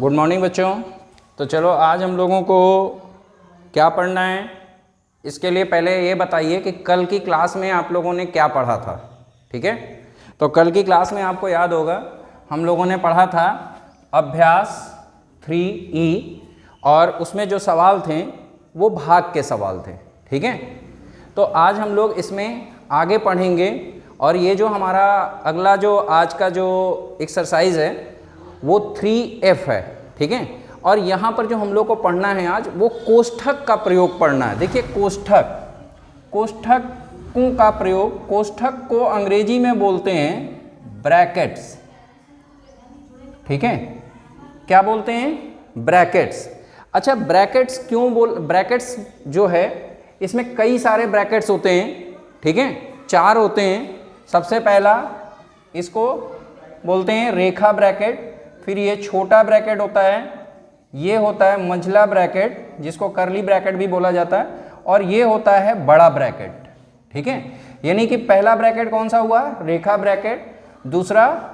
Good morning बच्चों। तो चलो आज हम लोगों को क्या पढ़ना है, इसके लिए पहले ये बताइए कि कल की क्लास में आप लोगों ने क्या पढ़ा था। ठीक है, तो कल की क्लास में आपको याद होगा हम लोगों ने पढ़ा था अभ्यास 3E और उसमें जो सवाल थे वो भाग के सवाल थे। ठीक है, तो आज हम लोग इसमें आगे पढ़ेंगे और ये जो हमारा अगला जो आज का जो एक्सरसाइज है वो 3F है। ठीक है, और यहाँ पर जो हम लोग को पढ़ना है आज वो कोष्ठक का प्रयोग पढ़ना है। देखिए कोष्ठकों का प्रयोग, कोष्ठक को अंग्रेजी में बोलते हैं ब्रैकेट्स। ठीक है, क्या बोलते हैं? ब्रैकेट्स। अच्छा, ब्रैकेट्स ब्रैकेट्स जो है इसमें कई सारे ब्रैकेट्स होते हैं। ठीक है, 4 होते हैं। सबसे पहला इसको बोलते हैं रेखा ब्रैकेट, फिर ये छोटा ब्रैकेट होता है, ये होता है मंझला ब्रैकेट जिसको करली ब्रैकेट भी बोला जाता है, और ये होता है बड़ा ब्रैकेट। ठीक है, यानी कि पहला ब्रैकेट कौन सा हुआ? रेखा ब्रैकेट, दूसरा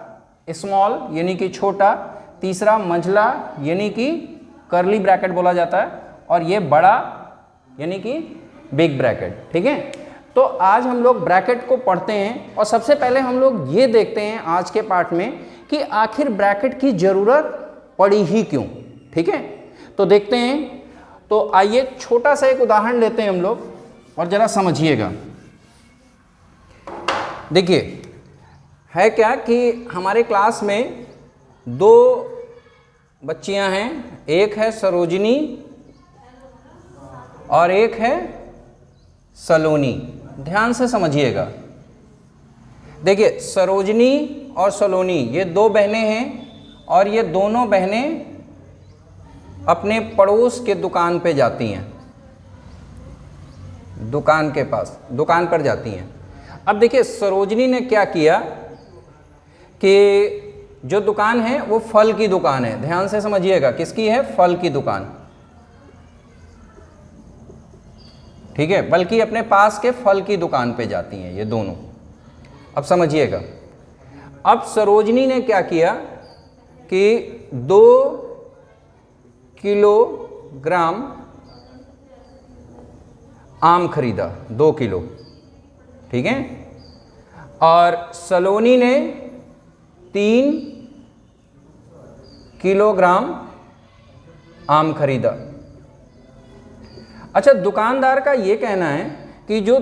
स्मॉल यानी कि छोटा, तीसरा मंझला यानी कि करली ब्रैकेट बोला जाता है, और ये बड़ा यानी कि बिग ब्रैकेट। ठीक है, तो आज हम लोग ब्रैकेट को पढ़ते हैं और सबसे पहले हम लोग ये देखते हैं आज के पाठ में कि आखिर ब्रैकेट की जरूरत पड़ी ही क्यों। ठीक है, तो देखते हैं। तो आइए छोटा सा एक उदाहरण लेते हैं हम लोग और जरा समझिएगा। देखिए है क्या कि हमारे क्लास में 2 बच्चियां हैं, एक है सरोजिनी और एक है सलोनी। ध्यान से समझिएगा। देखिए सरोजिनी और सलोनी ये 2 बहनें हैं और ये दोनों बहनें अपने पड़ोस के दुकान पे जाती हैं, दुकान पर जाती हैं। अब देखिए सरोजिनी ने क्या किया कि जो दुकान है वो फल की दुकान है। ध्यान से समझिएगा, किसकी है? फल की दुकान। ठीक है, बल्कि अपने पास के फल की दुकान पे जाती हैं ये दोनों। अब समझिएगा, अब सरोजिनी ने क्या किया कि 2 किलोग्राम आम खरीदा, 2 किलो। ठीक है, और सलोनी ने 3 किलोग्राम आम खरीदा। अच्छा, दुकानदार का ये कहना है कि जो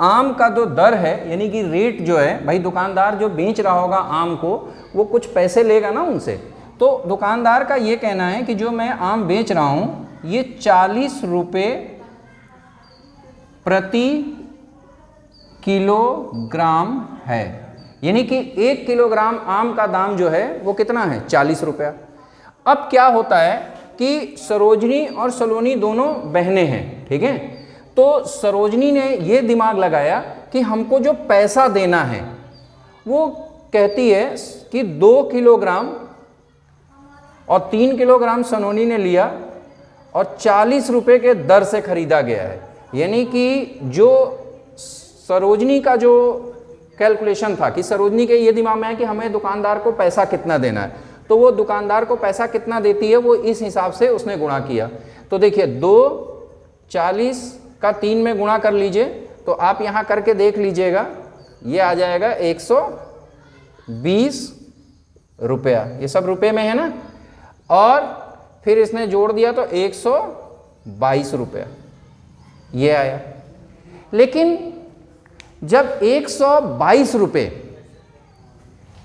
आम का जो दर है यानी कि रेट जो है, भाई दुकानदार जो बेच रहा होगा आम को वो कुछ पैसे लेगा ना उनसे। तो दुकानदार का ये कहना है कि जो मैं आम बेच रहा हूँ ये 40 रुपये प्रति किलोग्राम है, यानी कि 1 किलोग्राम आम का दाम जो है वो कितना है? 40 रुपया। अब क्या होता है कि सरोजिनी और सलोनी दोनों बहनें हैं। ठीक है, तो सरोजिनी ने ये दिमाग लगाया कि हमको जो पैसा देना है वो कहती है कि 2 किलोग्राम और 3 किलोग्राम सलोनी ने लिया और 40 रुपये के दर से खरीदा गया है। यानी कि जो सरोजिनी का जो कैलकुलेशन था कि सरोजिनी के ये दिमाग में है कि हमें दुकानदार को पैसा कितना देना है, तो वो दुकानदार को पैसा कितना देती है वो इस हिसाब से उसने गुणा किया। तो देखिए 2 40 का 3 में गुणा कर लीजिए, तो आप यहाँ करके देख लीजिएगा, ये आ जाएगा 120 रुपया। ये सब रुपये में है ना, और फिर इसने जोड़ दिया तो 122 रुपया ये आया। लेकिन जब 122 रुपये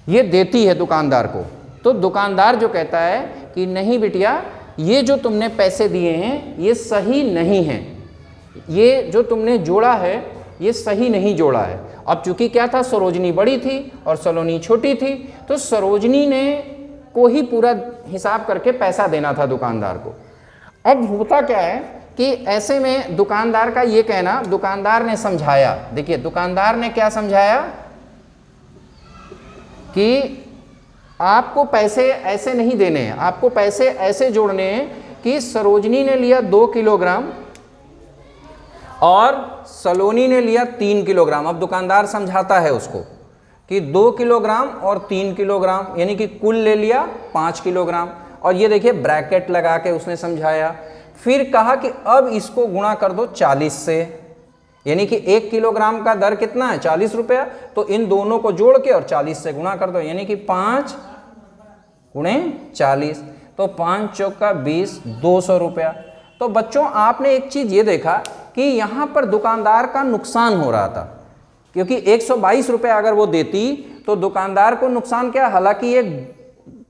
ये देती है दुकानदार को, तो दुकानदार जो कहता है कि नहीं बिटिया, ये जो तुमने पैसे दिए हैं ये सही नहीं है, ये जो तुमने जोड़ा है ये सही नहीं जोड़ा है। अब चूंकि क्या था, सरोजिनी बड़ी थी और सलोनी छोटी थी, तो सरोजिनी ने को ही पूरा हिसाब करके पैसा देना था दुकानदार को। अब होता क्या है कि ऐसे में दुकानदार का ये कहना, दुकानदार ने समझाया। देखिए दुकानदार ने क्या समझाया कि आपको पैसे ऐसे नहीं देने हैं, आपको पैसे ऐसे जोड़ने हैं कि सरोजिनी ने लिया 2 किलोग्राम और सलोनी ने लिया 3 किलोग्राम। अब दुकानदार समझाता है उसको कि 2 किलोग्राम और 3 किलोग्राम यानी कि कुल ले लिया 5 किलोग्राम, और ये देखिए ब्रैकेट लगा के उसने समझाया। फिर कहा कि अब इसको गुणा कर दो 40 से, यानी कि 1 किलोग्राम का दर कितना है 40 रुपया, तो इन दोनों को जोड़ के और 40 से गुणा कर दो, यानी कि 5 गुणे 40, तो 5 चौका 20, 200 रुपया। तो बच्चों आपने एक चीज ये देखा कि यहाँ पर दुकानदार का नुकसान हो रहा था, क्योंकि 122 रुपया अगर वो देती तो दुकानदार को नुकसान क्या, हालांकि ये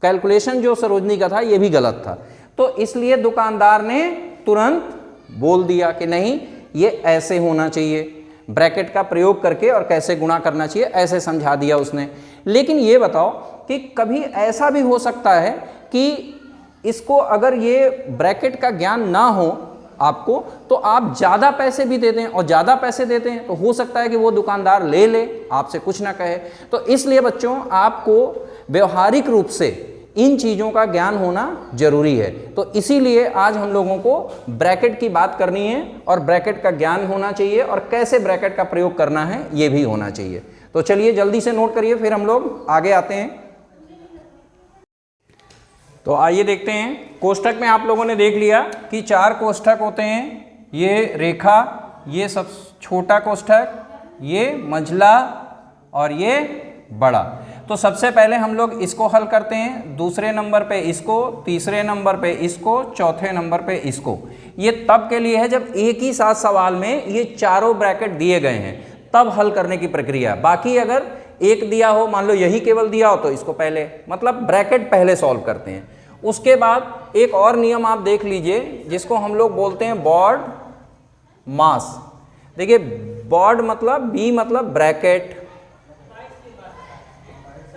कैलकुलेशन जो सरोजनी का था ये भी गलत था, तो इसलिए दुकानदार ने तुरंत बोल दिया कि नहीं ये ऐसे होना चाहिए, ब्रैकेट का प्रयोग करके और कैसे गुणा करना चाहिए ऐसे समझा दिया उसने। लेकिन ये बताओ कि कभी ऐसा भी हो सकता है कि इसको अगर ये ब्रैकेट का ज्ञान ना हो आपको, तो आप ज़्यादा पैसे भी दे दें, और ज़्यादा पैसे देते हैं तो हो सकता है कि वो दुकानदार ले ले, आपसे कुछ ना कहे। तो इसलिए बच्चों आपको व्यवहारिक रूप से इन चीज़ों का ज्ञान होना जरूरी है। तो इसीलिए आज हम लोगों को ब्रैकेट की बात करनी है और ब्रैकेट का ज्ञान होना चाहिए और कैसे ब्रैकेट का प्रयोग करना है ये भी होना चाहिए। तो चलिए जल्दी से नोट करिए, फिर हम लोग आगे आते हैं। तो आइए देखते हैं, कोष्ठक में आप लोगों ने देख लिया कि 4 कोष्ठक होते हैं, ये रेखा, ये सब छोटा कोष्ठक, ये मंझला और ये बड़ा। तो सबसे पहले हम लोग इसको हल करते हैं, दूसरे नंबर पे इसको, तीसरे नंबर पे इसको, चौथे नंबर पे इसको। ये तब के लिए है जब एक ही साथ सवाल में ये चारों ब्रैकेट दिए गए हैं, तब हल करने की प्रक्रिया। बाकी अगर एक दिया हो, मान लो यही केवल दिया हो, तो इसको पहले, मतलब ब्रैकेट पहले सॉल्व करते हैं। उसके बाद एक और नियम आप देख लीजिए जिसको हम लोग बोलते हैं बॉड मास। देखिए बॉड मतलब बी मतलब ब्रैकेट,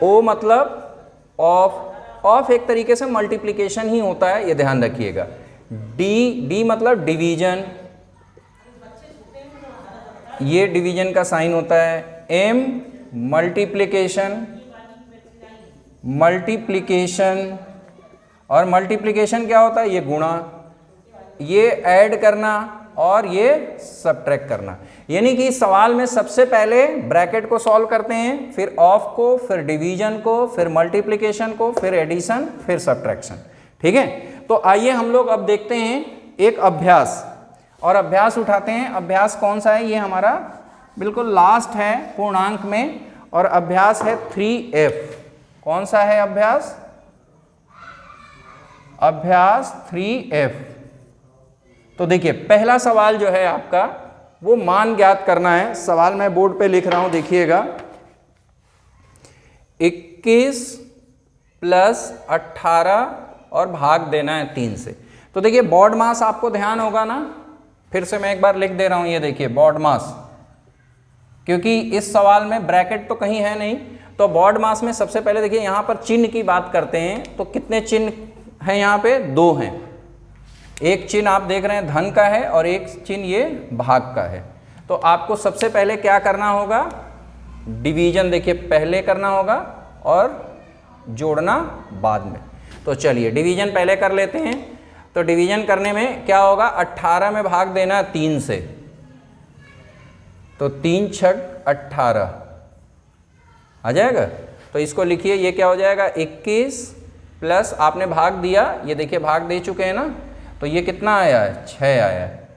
ओ मतलब ऑफ एक तरीके से मल्टीप्लिकेशन ही होता है, ये ध्यान रखिएगा। डी मतलब डिवीजन, ये डिवीजन का साइन होता है। एम मल्टीप्लिकेशन, और मल्टीप्लिकेशन क्या होता है, ये गुणा, ये ऐड करना और ये सब्ट्रैक्ट करना। यानी कि इस सवाल में सबसे पहले ब्रैकेट को सॉल्व करते हैं, फिर ऑफ को, फिर डिवीजन को, फिर मल्टीप्लिकेशन को, फिर एडिशन, फिर सब्ट्रैक्शन। ठीक है, तो आइए हम लोग अब देखते हैं एक अभ्यास, और अभ्यास उठाते हैं। अभ्यास कौन सा है, ये हमारा बिल्कुल लास्ट है पूर्णांक में, और अभ्यास है 3F। कौन सा है अभ्यास? अभ्यास 3F। तो देखिए पहला सवाल जो है आपका वो मान ज्ञात करना है। सवाल मैं बोर्ड पे लिख रहा हूं, देखिएगा। 21 + 18 और भाग देना है 3 से। तो देखिए बॉड मास आपको ध्यान होगा ना, फिर से मैं एक बार लिख दे रहा हूं, ये देखिए बॉड मास, क्योंकि इस सवाल में ब्रैकेट तो कहीं है नहीं। तो बॉड मास में सबसे पहले देखिए यहां पर चिन्ह की बात करते हैं, तो कितने चिन्ह हैं यहाँ पे? 2 हैं। एक चिन्ह आप देख रहे हैं धन का है और एक चिन्ह ये भाग का है। तो आपको सबसे पहले क्या करना होगा? डिवीजन देखिए पहले करना होगा और जोड़ना बाद में। तो चलिए डिवीजन पहले कर लेते हैं। तो डिवीजन करने में क्या होगा? 18 में भाग देना 3 से, तो 3 छक 18 आ जाएगा। तो इसको लिखिए, ये क्या हो जाएगा? 21 प्लस आपने भाग दिया, ये देखिए भाग दे चुके हैं ना, तो ये कितना आया है? 6 आया है।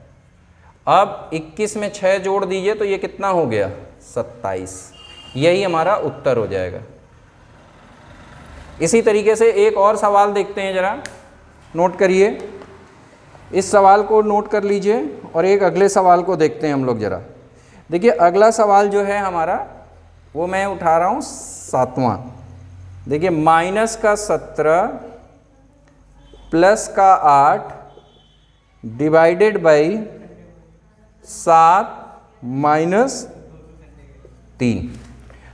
अब 21 में 6 जोड़ दीजिए तो ये कितना हो गया? 27। यही हमारा उत्तर हो जाएगा। इसी तरीके से एक और सवाल देखते हैं, जरा नोट करिए। इस सवाल को नोट कर लीजिए और एक अगले सवाल को देखते हैं हम लोग जरा। देखिए अगला सवाल जो है हमारा वो मैं उठा रहा हूँ 7वां। देखिए -17 + 8 डिवाइडेड बाई 7 - 3।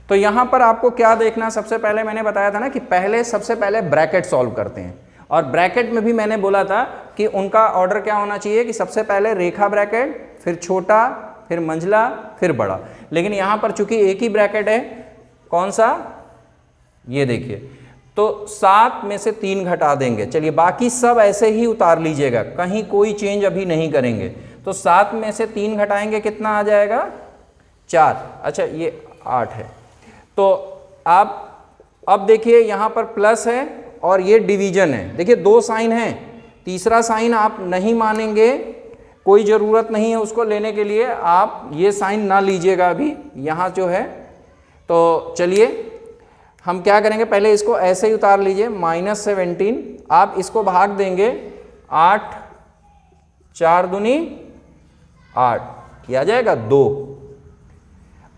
तो यहाँ पर आपको क्या देखना, सबसे पहले मैंने बताया था ना कि सबसे पहले ब्रैकेट सॉल्व करते हैं, और ब्रैकेट में भी मैंने बोला था कि उनका ऑर्डर क्या होना चाहिए कि सबसे पहले रेखा ब्रैकेट, फिर छोटा, फिर मंझला, फिर बड़ा। लेकिन यहाँ पर चूंकि एक ही ब्रैकेट है, कौन सा? ये देखिए, तो 7 में से 3 घटा देंगे। चलिए बाकी सब ऐसे ही उतार लीजिएगा, कहीं कोई चेंज अभी नहीं करेंगे। तो 7 में से 3 घटाएंगे, कितना आ जाएगा? 4। अच्छा ये 8 है। तो आप अब देखिए यहाँ पर प्लस है और ये डिवीजन है। देखिए 2 साइन हैं, तीसरा साइन आप नहीं मानेंगे, कोई ज़रूरत नहीं है उसको लेने के लिए, आप ये साइन ना लीजिएगा अभी यहाँ जो है। तो चलिए हम क्या करेंगे, पहले इसको ऐसे ही उतार लीजिए, -17, आप इसको भाग देंगे 8 4 दूनी 8, किया जाएगा 2।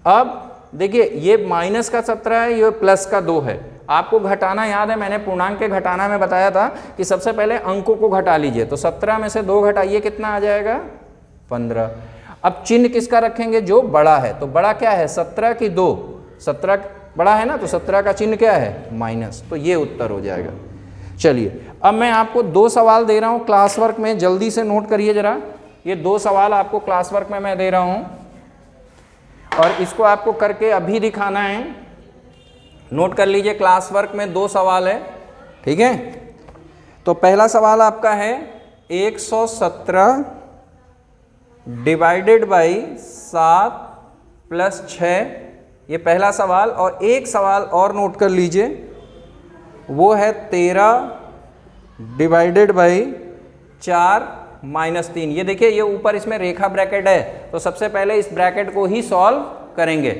अब देखिए ये माइनस का 17 है, ये प्लस का 2 है। आपको घटाना याद है, मैंने पूर्णांक के घटाना में बताया था कि सबसे पहले अंकों को घटा लीजिए। तो 17 में से 2 घटाइए, कितना आ जाएगा 15। अब चिन्ह किसका रखेंगे, जो बड़ा है। तो बड़ा क्या है, 17 की 2, 17 बड़ा है ना, तो 17 का चिन्ह क्या है, माइनस। तो ये उत्तर हो जाएगा। चलिए अब मैं आपको 2 सवाल दे रहा हूँ क्लास वर्क में, जल्दी से नोट करिए जरा। ये 2 सवाल आपको क्लास वर्क में मैं दे रहा हूँ और इसको आपको करके अभी दिखाना है। नोट कर लीजिए, क्लास वर्क में 2 सवाल है, ठीक है। तो पहला सवाल आपका है 117 डिवाइडेड बाई 7 + 6, ये पहला सवाल। और एक सवाल और नोट कर लीजिए, वो है 13 डिवाइडेड बाई 4 - 3। ये देखिए ये ऊपर इसमें रेखा ब्रैकेट है, तो सबसे पहले इस ब्रैकेट को ही सॉल्व करेंगे,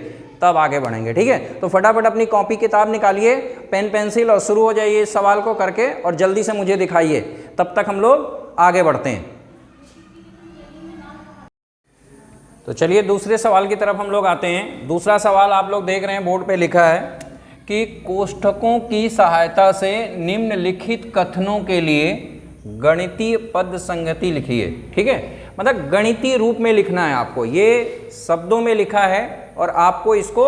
तब आगे बढ़ेंगे, ठीक है। तो फटाफट अपनी कॉपी किताब निकालिए, पेन पेंसिल, और शुरू हो जाइए इस सवाल को करके और जल्दी से मुझे दिखाइए, तब तक हम लोग आगे बढ़ते हैं। तो चलिए दूसरे सवाल की तरफ हम लोग आते हैं। दूसरा सवाल आप लोग देख रहे हैं बोर्ड पे लिखा है कि कोष्ठकों की सहायता से निम्नलिखित कथनों के लिए गणितीय पद संगति लिखिए, ठीक है। मतलब गणितीय रूप में लिखना है आपको, ये शब्दों में लिखा है और आपको इसको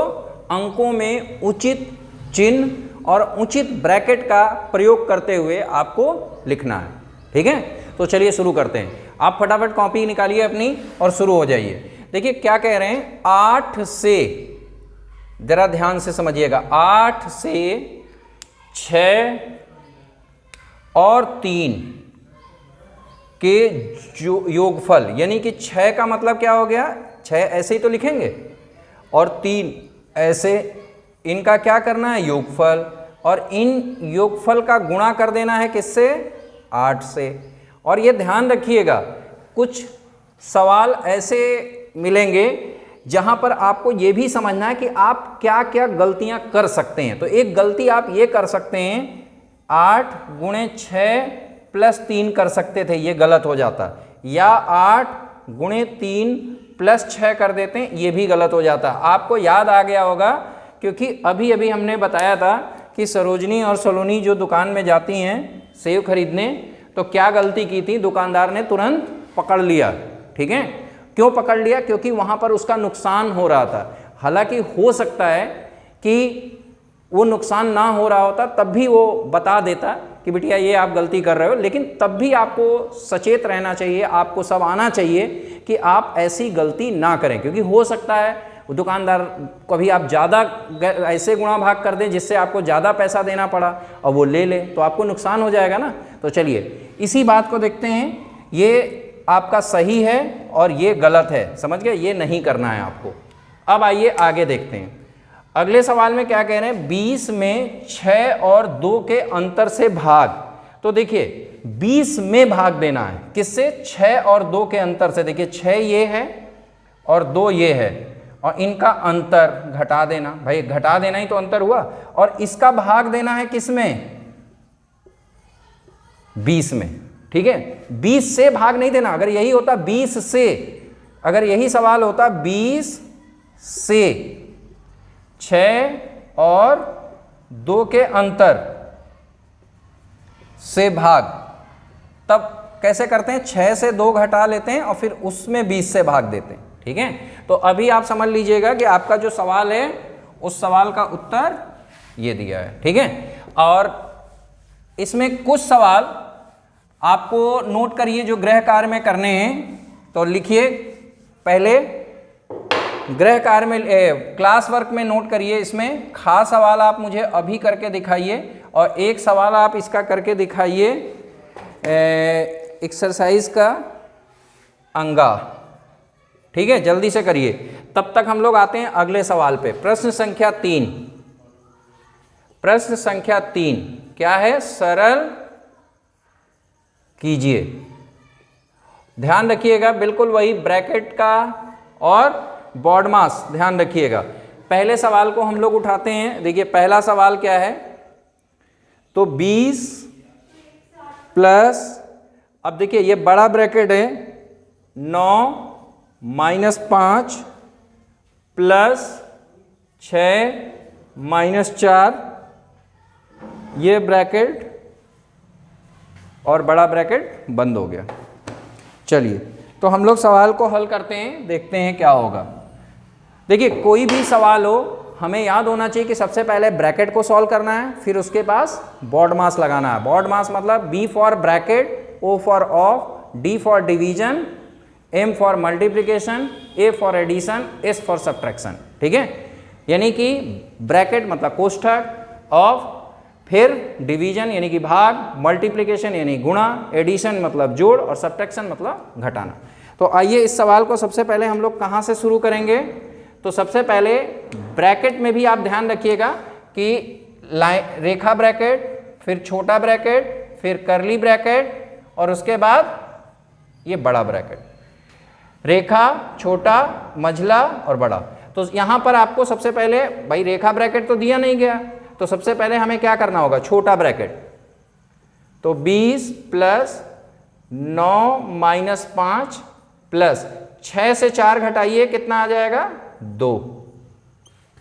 अंकों में उचित चिन्ह और उचित ब्रैकेट का प्रयोग करते हुए आपको लिखना है, ठीक है। तो चलिए शुरू करते हैं। आप फटाफट कॉपी निकालिए अपनी और शुरू हो जाइए। देखिए क्या कह रहे हैं, 8 से, जरा ध्यान से समझिएगा, 8 से 6 और 3 के योगफल, यानी कि 6 का मतलब क्या हो गया, 6 ऐसे ही तो लिखेंगे और 3 ऐसे, इनका क्या करना है, योगफल। और इन योगफल का गुणा कर देना है किससे, 8 से। और ये ध्यान रखिएगा, कुछ सवाल ऐसे मिलेंगे जहां पर आपको ये भी समझना है कि आप क्या क्या गलतियां कर सकते हैं। तो एक गलती आप ये कर सकते हैं, 8 × 6 + 3 कर सकते थे, ये गलत हो जाता। या 8 × 3 + 6 कर देते हैं, ये भी गलत हो जाता। आपको याद आ गया होगा क्योंकि अभी अभी हमने बताया था कि सरोजनी और सलोनी जो दुकान में जाती हैं सेब खरीदने, तो क्या गलती की थी, दुकानदार ने तुरंत पकड़ लिया, ठीक है। क्यों पकड़ लिया, क्योंकि वहाँ पर उसका नुकसान हो रहा था। हालांकि हो सकता है कि वो नुकसान ना हो रहा होता तब भी वो बता देता कि बिटिया ये आप गलती कर रहे हो, लेकिन तब भी आपको सचेत रहना चाहिए, आपको सब आना चाहिए कि आप ऐसी गलती ना करें, क्योंकि हो सकता है दुकानदार कभी आप ज़्यादा ऐसे गुणा भाग कर दें जिससे आपको ज़्यादा पैसा देना पड़ा और वो ले ले, तो आपको नुकसान हो जाएगा ना। तो चलिए इसी बात को देखते हैं, ये आपका सही है और ये गलत है, समझ गए, ये नहीं करना है आपको। अब आइए आगे देखते हैं। अगले सवाल में क्या कह रहे हैं, 20 में 6 और 2 के अंतर से भाग। तो देखिए 20 में भाग देना है, किससे, 6 और 2 के अंतर से। देखिए 6 ये है और 2 ये है, और इनका अंतर घटा देना, भाई घटा देना ही तो अंतर हुआ। और इसका भाग देना है किसमें, 20 में, ठीक है। 20 से भाग नहीं देना। अगर यही होता 20 से, अगर यही सवाल होता 20 से 6 और 2 के अंतर से भाग, तब कैसे करते हैं, 6 से 2 घटा लेते हैं और फिर उसमें 20 से भाग देते हैं, ठीक है। तो अभी आप समझ लीजिएगा कि आपका जो सवाल है उस सवाल का उत्तर ये दिया है, ठीक है। और इसमें कुछ सवाल आपको नोट करिए जो गृह कार्य में करने हैं। तो लिखिए, पहले गृह कार्य में क्लास वर्क में नोट करिए, इसमें खास सवाल आप मुझे अभी करके दिखाइए और एक सवाल आप इसका करके दिखाइए, एक्सरसाइज का अंगा, ठीक है, जल्दी से करिए। तब तक हम लोग आते हैं अगले सवाल पे। प्रश्न संख्या 3, प्रश्न संख्या 3, क्या है? सरल कीजिए। ध्यान रखिएगा, बिल्कुल वही ब्रैकेट का और BODMAS ध्यान रखिएगा। पहले सवाल को हम लोग उठाते हैं। देखिए पहला सवाल क्या है, तो 20 प्लस, अब देखिए ये बड़ा ब्रैकेट है, 9 माइनस 5 प्लस 6 माइनस 4, ये ब्रैकेट और बड़ा ब्रैकेट बंद हो गया। चलिए तो हम लोग सवाल को हल करते हैं, देखते हैं क्या होगा। देखिए कोई भी सवाल हो, हमें याद होना चाहिए कि सबसे पहले ब्रैकेट को सॉल्व करना है, फिर उसके पास BODMAS लगाना है। BODMAS मतलब B for bracket, O for of, D for division, M for multiplication, A for addition, S for subtraction. ठीक है, यानी कि ब्रैकेट मतलब कोष्ठक, ऑफ फिर डिवीजन यानी कि भाग, मल्टीप्लिकेशन यानी गुणा, एडिशन मतलब जोड़ और सब्ट्रैक्शन मतलब घटाना। तो आइए इस सवाल को सबसे पहले हम लोग कहाँ से शुरू करेंगे। तो सबसे पहले ब्रैकेट में भी आप ध्यान रखिएगा कि रेखा ब्रैकेट, फिर छोटा ब्रैकेट, फिर कर्ली ब्रैकेट और उसके बाद ये बड़ा ब्रैकेट, रेखा, छोटा, मझला और बड़ा। तो यहाँ पर आपको सबसे पहले, भाई रेखा ब्रैकेट तो दिया नहीं गया, तो सबसे पहले हमें क्या करना होगा, छोटा ब्रैकेट। तो 20 प्लस 9 माइनस 5 प्लस 6 से 4 घटाइए, कितना आ जाएगा? 2।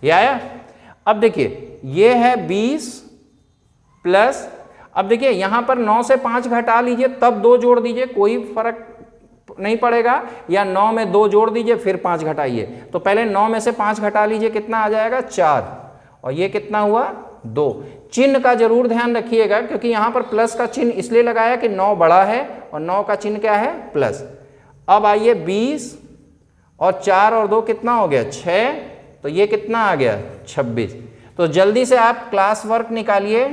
ये आया। अब देखिए ये है 20 प्लस, अब देखिए यहां पर 9 से 5 घटा लीजिए तब 2 जोड़ दीजिए, कोई फर्क नहीं पड़ेगा, या 9 में 2 जोड़ दीजिए फिर 5 घटाइए। तो पहले 9 में से 5 घटा लीजिए, कितना आ जाएगा? 4। और ये कितना हुआ? 2। चिन्ह का जरूर ध्यान रखिएगा, क्योंकि यहां पर प्लस का चिन्ह इसलिए लगाया कि 9 बड़ा है और 9 का चिन्ह क्या है? प्लस। अब आइए 20 और 4 और 2 कितना हो गया? 6। तो ये कितना आ गया? 26। तो जल्दी से आप क्लास वर्क निकालिए,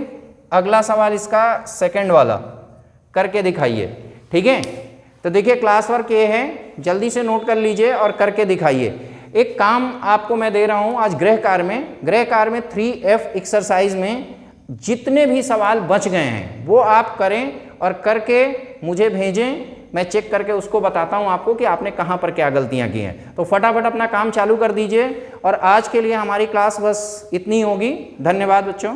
अगला सवाल इसका सेकंड वाला करके दिखाइए। ठीक है, तो देखिए क्लास वर्क ये है, जल्दी से नोट कर लीजिए और करके दिखाइए। एक काम आपको मैं दे रहा हूं आज गृह कार्य में 3F एक्सरसाइज में जितने भी सवाल बच गए हैं वो आप करें और करके मुझे भेजें, मैं चेक करके उसको बताता हूं आपको कि आपने कहां पर क्या गलतियां की हैं। तो फटाफट अपना काम चालू कर दीजिए। और आज के लिए हमारी क्लास बस इतनी होगी। धन्यवाद बच्चों।